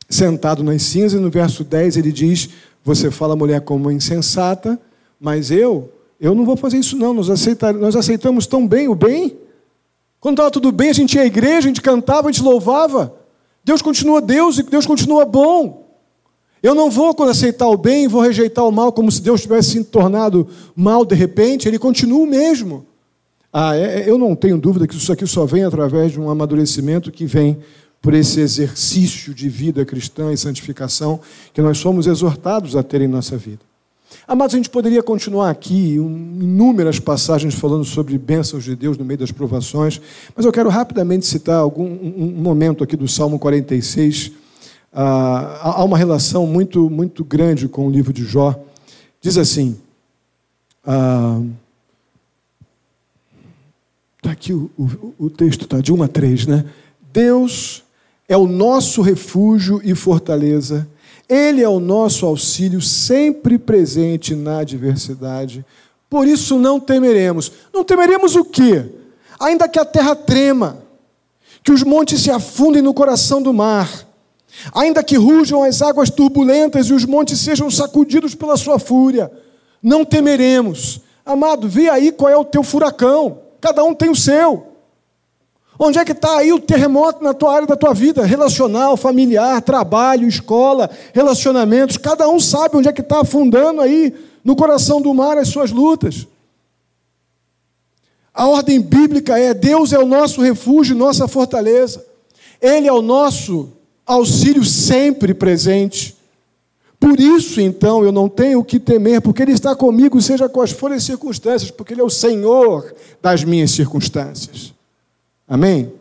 Speaker 1: sentado nas cinzas. No verso 10 ele diz: você fala, mulher, como insensata, mas eu não vou fazer isso não. Nós aceitamos tão bem o bem. Quando estava tudo bem, a gente ia à igreja, a gente cantava, a gente louvava. Deus continua Deus e Deus continua bom. Eu não vou, quando aceitar o bem, vou rejeitar o mal, como se Deus tivesse se tornado mal de repente. Ele continua o mesmo. Eu não tenho dúvida que isso aqui só vem através de um amadurecimento que vem por esse exercício de vida cristã e santificação que nós somos exortados a ter em nossa vida. Amados, a gente poderia continuar aqui inúmeras passagens falando sobre bênçãos de Deus no meio das provações, mas eu quero rapidamente citar um momento aqui do Salmo 46. Há uma relação muito, muito grande com o livro de Jó. Diz assim, está aqui o texto, tá, de 1 a 3, né? Deus é o nosso refúgio e fortaleza. Ele é o nosso auxílio sempre presente na adversidade. por isso não temeremos. Não temeremos o quê? Ainda que a terra trema, que os montes se afundem no coração do mar, ainda que rujam as águas turbulentas e os montes sejam sacudidos pela sua fúria, não temeremos. Amado, vê aí qual é o teu furacão. Cada um tem o seu. Onde é que está aí o terremoto na tua área da tua vida? Relacional, familiar, trabalho, escola, relacionamentos. Cada um sabe onde é que está afundando aí no coração do mar as suas lutas. A ordem bíblica é: Deus é o nosso refúgio, nossa fortaleza. Ele é o nosso auxílio sempre presente. Por isso, então, eu não tenho o que temer, porque Ele está comigo, seja quais forem as circunstâncias, porque Ele é o Senhor das minhas circunstâncias. Amém?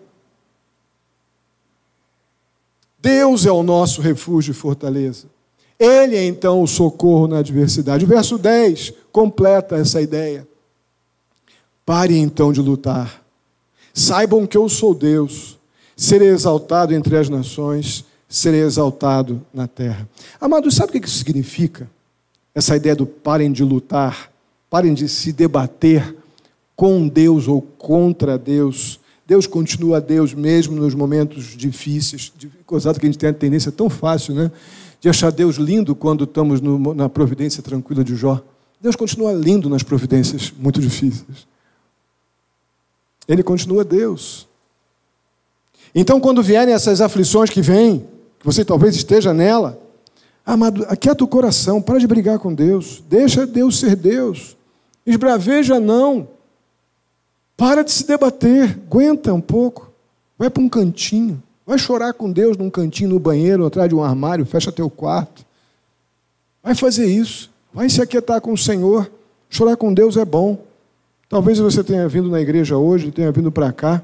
Speaker 1: Deus é o nosso refúgio e fortaleza. Ele é, então, o socorro na adversidade. O verso 10 completa essa ideia. Parem, então, de lutar. Saibam que eu sou Deus. Serei exaltado entre as nações, serei exaltado na terra. Amados, sabe o que isso significa? Essa ideia do parem de lutar, parem de se debater com Deus ou contra Deus. Deus continua Deus mesmo nos momentos difíceis. Gozado que a gente tem a tendência tão fácil, né? De achar Deus lindo quando estamos na providência tranquila de Jó. Deus continua lindo nas providências muito difíceis. Ele continua Deus. Então, quando vierem essas aflições que vêm, que você talvez esteja nela, amado, aquieta o coração, para de brigar com Deus, deixa Deus ser Deus, esbraveja não, para de se debater, aguenta um pouco, vai para um cantinho, vai chorar com Deus num cantinho, no banheiro, atrás de um armário, fecha teu quarto, vai fazer isso, vai se aquietar com o Senhor. Chorar com Deus é bom. Talvez você tenha vindo na igreja hoje, tenha vindo para cá,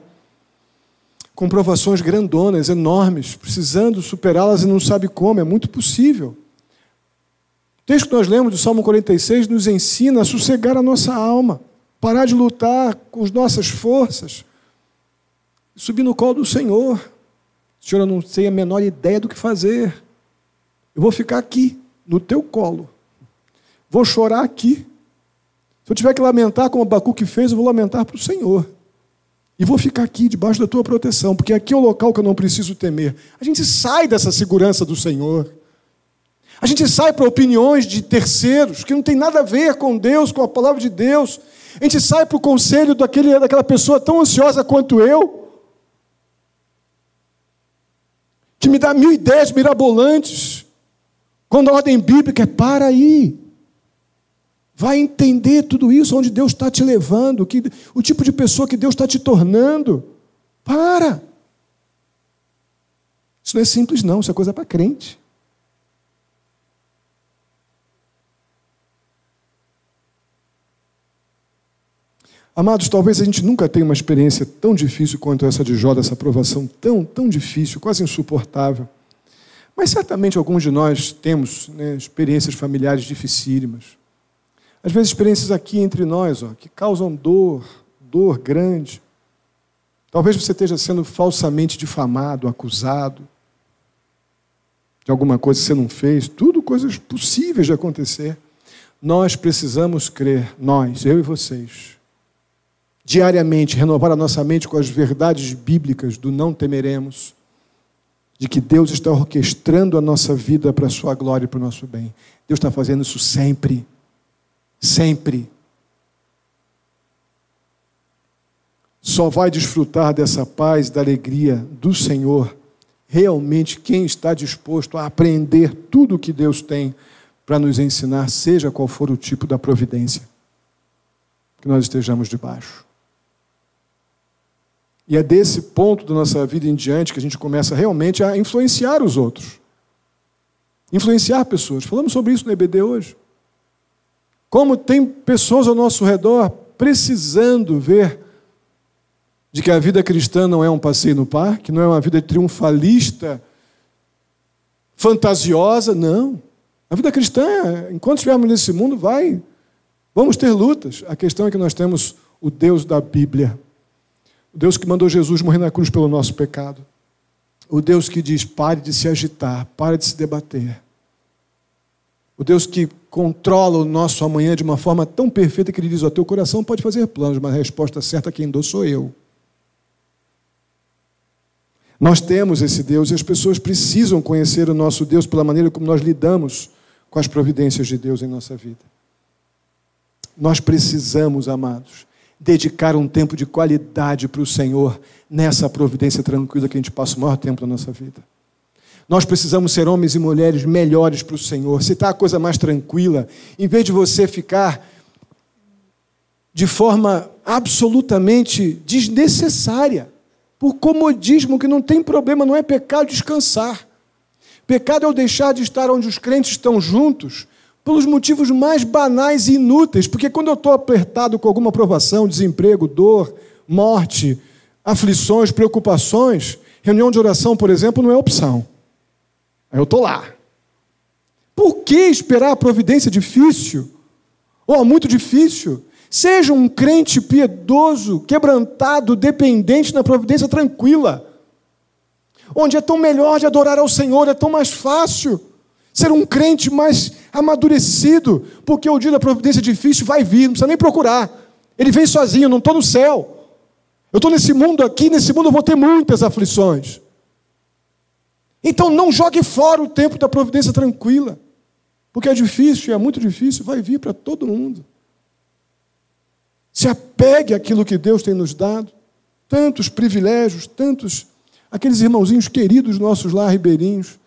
Speaker 1: com provações grandonas, enormes, precisando superá-las e não sabe como, é muito possível. O texto que nós lemos do Salmo 46 nos ensina a sossegar a nossa alma, parar de lutar com as nossas forças, subir no colo do Senhor. Senhor, eu não sei a menor ideia do que fazer. Eu vou ficar aqui, no teu colo. Vou chorar aqui. Se eu tiver que lamentar como Abacuque fez, eu vou lamentar para o Senhor. E vou ficar aqui, debaixo da tua proteção, porque aqui é o local que eu não preciso temer. A gente sai dessa segurança do Senhor. A gente sai para opiniões de terceiros, que não tem nada a ver com Deus, com a palavra de Deus. A gente sai para o conselho daquela pessoa tão ansiosa quanto eu, que me dá 1000 ideias mirabolantes, quando a ordem bíblica é: para aí. Vai entender tudo isso, onde Deus está te levando, o tipo de pessoa que Deus está te tornando. Para! Isso não é simples, não. Isso é coisa para crente. Amados, talvez a gente nunca tenha uma experiência tão difícil quanto essa de Jó, dessa provação tão difícil, quase insuportável. Mas certamente alguns de nós temos, né, experiências familiares dificílimas. Às vezes experiências aqui entre nós, que causam dor grande. Talvez você esteja sendo falsamente difamado, acusado de alguma coisa que você não fez. Tudo coisas possíveis de acontecer. Nós precisamos crer, eu e vocês, diariamente, renovar a nossa mente com as verdades bíblicas do não temeremos, de que Deus está orquestrando a nossa vida para a sua glória e para o nosso bem. Deus está fazendo isso sempre. Sempre. Só vai desfrutar dessa paz, da alegria do Senhor, realmente quem está disposto a aprender tudo o que Deus tem para nos ensinar, seja qual for o tipo da providência que nós estejamos debaixo. E é desse ponto da nossa vida em diante que a gente começa realmente a influenciar os outros. Influenciar pessoas. Falamos sobre isso no EBD hoje. Como tem pessoas ao nosso redor precisando ver de que a vida cristã não é um passeio no parque, não é uma vida triunfalista, fantasiosa, não. A vida cristã, enquanto estivermos nesse mundo, vamos ter lutas. A questão é que nós temos o Deus da Bíblia, o Deus que mandou Jesus morrer na cruz pelo nosso pecado, o Deus que diz: pare de se agitar, pare de se debater. O Deus que controla o nosso amanhã de uma forma tão perfeita que Ele diz: o teu coração pode fazer planos, mas a resposta certa quem dou sou eu. Nós temos esse Deus e as pessoas precisam conhecer o nosso Deus pela maneira como nós lidamos com as providências de Deus em nossa vida. Nós precisamos, amados, dedicar um tempo de qualidade para o Senhor nessa providência tranquila que a gente passa o maior tempo da nossa vida. Nós precisamos ser homens e mulheres melhores para o Senhor. Se está a coisa mais tranquila, em vez de você ficar de forma absolutamente desnecessária, por comodismo, que não tem problema, não é pecado descansar. Pecado é o deixar de estar onde os crentes estão juntos, pelos motivos mais banais e inúteis, porque quando eu estou apertado com alguma provação, desemprego, dor, morte, aflições, preocupações, reunião de oração, por exemplo, não é opção. Aí eu estou lá. Por que esperar a providência difícil? Ou muito difícil? Seja um crente piedoso, quebrantado, dependente na providência tranquila, onde é tão melhor de adorar ao Senhor, é tão mais fácil ser um crente mais amadurecido, porque o dia da providência difícil vai vir, não precisa nem procurar. Ele vem sozinho, não estou no céu. Eu estou nesse mundo aqui, nesse mundo eu vou ter muitas aflições. Então não jogue fora o tempo da providência tranquila, porque é difícil, é muito difícil, vai vir para todo mundo. Se apegue àquilo que Deus tem nos dado, tantos privilégios, tantos, aqueles irmãozinhos queridos nossos lá, ribeirinhos,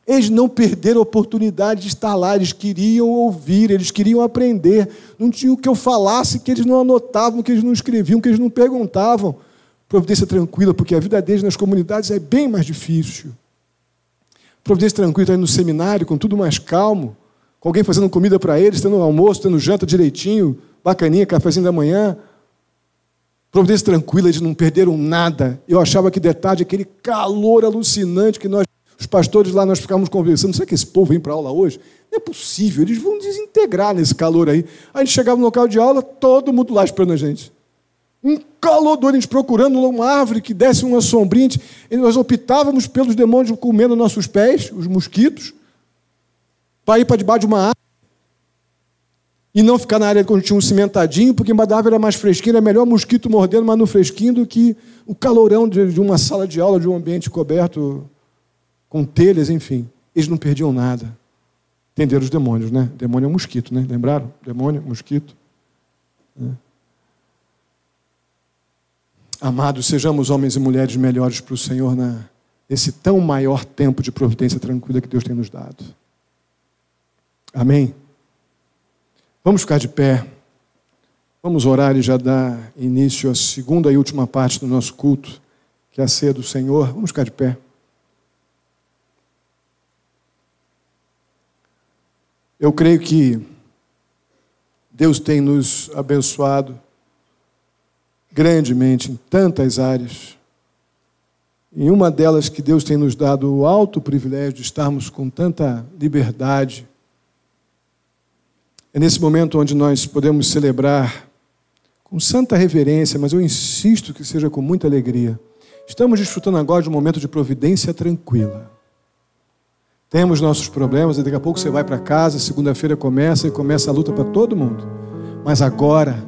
Speaker 1: eles não perderam a oportunidade de estar lá, eles queriam ouvir, eles queriam aprender, não tinha o que eu falasse que eles não anotavam, que eles não escreviam, que eles não perguntavam. Providência tranquila, porque a vida deles nas comunidades é bem mais difícil. Providência tranquila, está indo no seminário, com tudo mais calmo, com alguém fazendo comida para eles, tendo almoço, tendo janta direitinho, bacaninha, cafezinho da manhã. Providência tranquila, eles não perderam nada. Eu achava que de tarde, aquele calor alucinante que nós, os pastores lá, nós ficávamos conversando, será que esse povo vem para a aula hoje? Não é possível, eles vão desintegrar nesse calor aí. Aí a gente chegava no local de aula, todo mundo lá esperando a gente. Um calor, a gente procurando uma árvore que desse uma sombrinha, e nós optávamos pelos demônios comendo nossos pés, os mosquitos, para ir para debaixo de uma árvore, e não ficar na área quando tinha um cimentadinho, porque embaixo da árvore era mais fresquinho, era melhor mosquito mordendo, mas no fresquinho, do que o calorão de uma sala de aula, de um ambiente coberto com telhas, enfim. Eles não perdiam nada. Entenderam os demônios, né? Demônio é um mosquito, né? Lembraram? Demônio, mosquito. Amados, sejamos homens e mulheres melhores para o Senhor nesse tão maior tempo de providência tranquila que Deus tem nos dado. Amém? Vamos ficar de pé. Vamos orar e já dar início à segunda e última parte do nosso culto, que é a ceia do Senhor. Vamos ficar de pé. Eu creio que Deus tem nos abençoado grandemente em tantas áreas. Em uma delas que Deus tem nos dado o alto privilégio de estarmos com tanta liberdade. É nesse momento onde nós podemos celebrar com santa reverência, mas eu insisto que seja com muita alegria. Estamos desfrutando agora de um momento de providência tranquila. Temos nossos problemas, e daqui a pouco você vai para casa, segunda-feira começa a luta para todo mundo. Mas agora,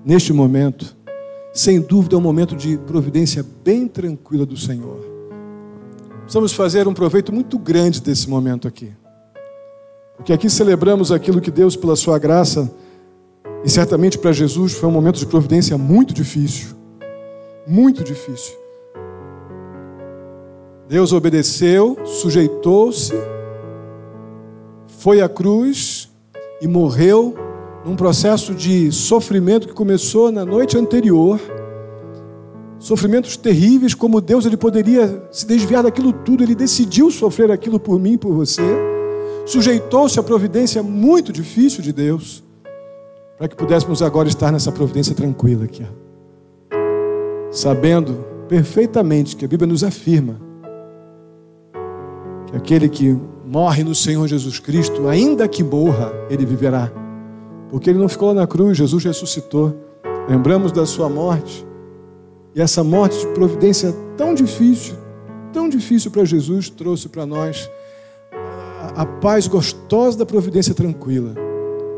Speaker 1: neste momento, sem dúvida é um momento de providência bem tranquila do Senhor. Precisamos fazer um proveito muito grande desse momento aqui. Porque aqui celebramos aquilo que Deus, pela sua graça, e certamente para Jesus foi um momento de providência muito difícil. Muito difícil. Deus obedeceu, sujeitou-se, foi à cruz e morreu num processo de sofrimento que começou na noite anterior. Sofrimentos terríveis, como Deus ele poderia se desviar daquilo tudo. Ele decidiu sofrer aquilo por mim e por você. Sujeitou-se à providência muito difícil de Deus, para que pudéssemos agora estar nessa providência tranquila aqui, sabendo perfeitamente que a Bíblia nos afirma que aquele que morre no Senhor Jesus Cristo, ainda que morra, ele viverá. Porque ele não ficou lá na cruz, Jesus ressuscitou. Lembramos da sua morte. E essa morte de providência tão difícil para Jesus, trouxe para nós a paz gostosa da providência tranquila,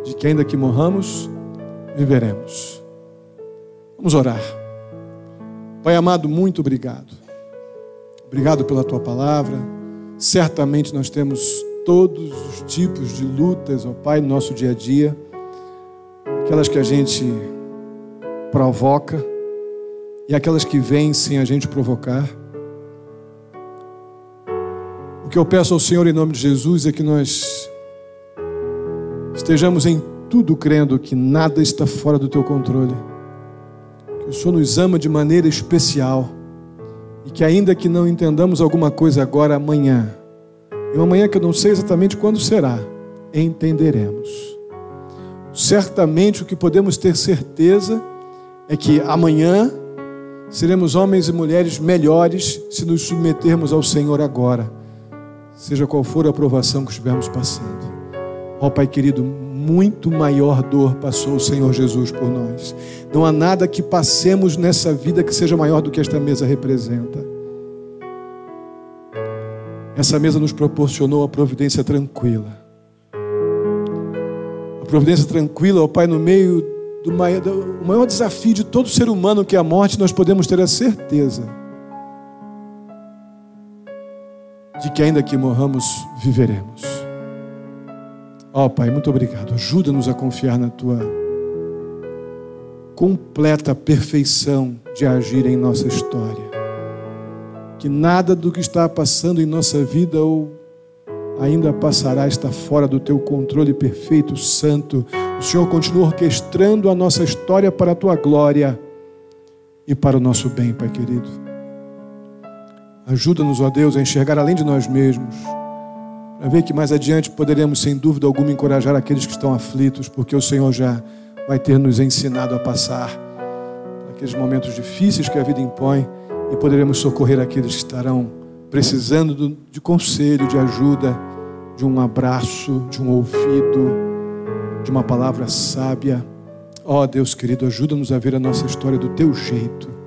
Speaker 1: de que ainda que morramos, viveremos. Vamos orar. Pai amado, muito obrigado. Obrigado pela tua palavra. Certamente nós temos todos os tipos de lutas, ó Pai, no nosso dia a dia. Aquelas que a gente provoca e aquelas que vêm sem a gente provocar. O que eu peço ao Senhor em nome de Jesus é que nós estejamos em tudo crendo que nada está fora do teu controle, que o Senhor nos ama de maneira especial e que ainda que não entendamos alguma coisa agora, amanhã, e uma manhã que eu não sei exatamente quando será, entenderemos. Certamente o que podemos ter certeza é que amanhã seremos homens e mulheres melhores se nos submetermos ao Senhor agora, seja qual for a provação que estivermos passando. Ó Pai querido, muito maior dor passou o Senhor Jesus por nós. Não há nada que passemos nessa vida que seja maior do que esta mesa representa. Essa mesa nos proporcionou a providência tranquila. A providência tranquila, ó Pai, no meio do maior desafio de todo ser humano, que é a morte, nós podemos ter a certeza de que ainda que morramos, viveremos. Ó Pai, muito obrigado. Ajuda-nos a confiar na tua completa perfeição de agir em nossa história. Que nada do que está passando em nossa vida ou ainda passará está fora do teu controle perfeito, santo. O Senhor continua orquestrando a nossa história para a tua glória e para o nosso bem, Pai querido. Ajuda-nos, ó Deus, a enxergar além de nós mesmos, para ver que mais adiante poderemos, sem dúvida alguma, encorajar aqueles que estão aflitos, porque o Senhor já vai ter nos ensinado a passar aqueles momentos difíceis que a vida impõe e poderemos socorrer aqueles que estarão precisando de conselho, de ajuda, de um abraço, de um ouvido, de uma palavra sábia. Ó Deus querido, ajuda-nos a ver a nossa história do teu jeito.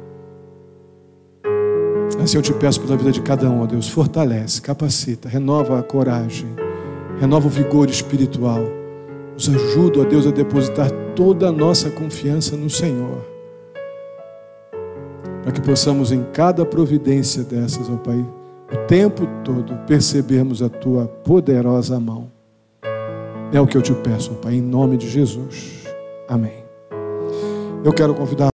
Speaker 1: Assim eu te peço pela vida de cada um, ó Deus, fortalece, capacita, renova a coragem, renova o vigor espiritual. Nos ajuda, ó Deus, a depositar toda a nossa confiança no Senhor, para que possamos em cada providência dessas, ó Pai, o tempo todo percebermos a tua poderosa mão. É o que eu te peço, ó Pai, em nome de Jesus. Amém. Eu quero convidar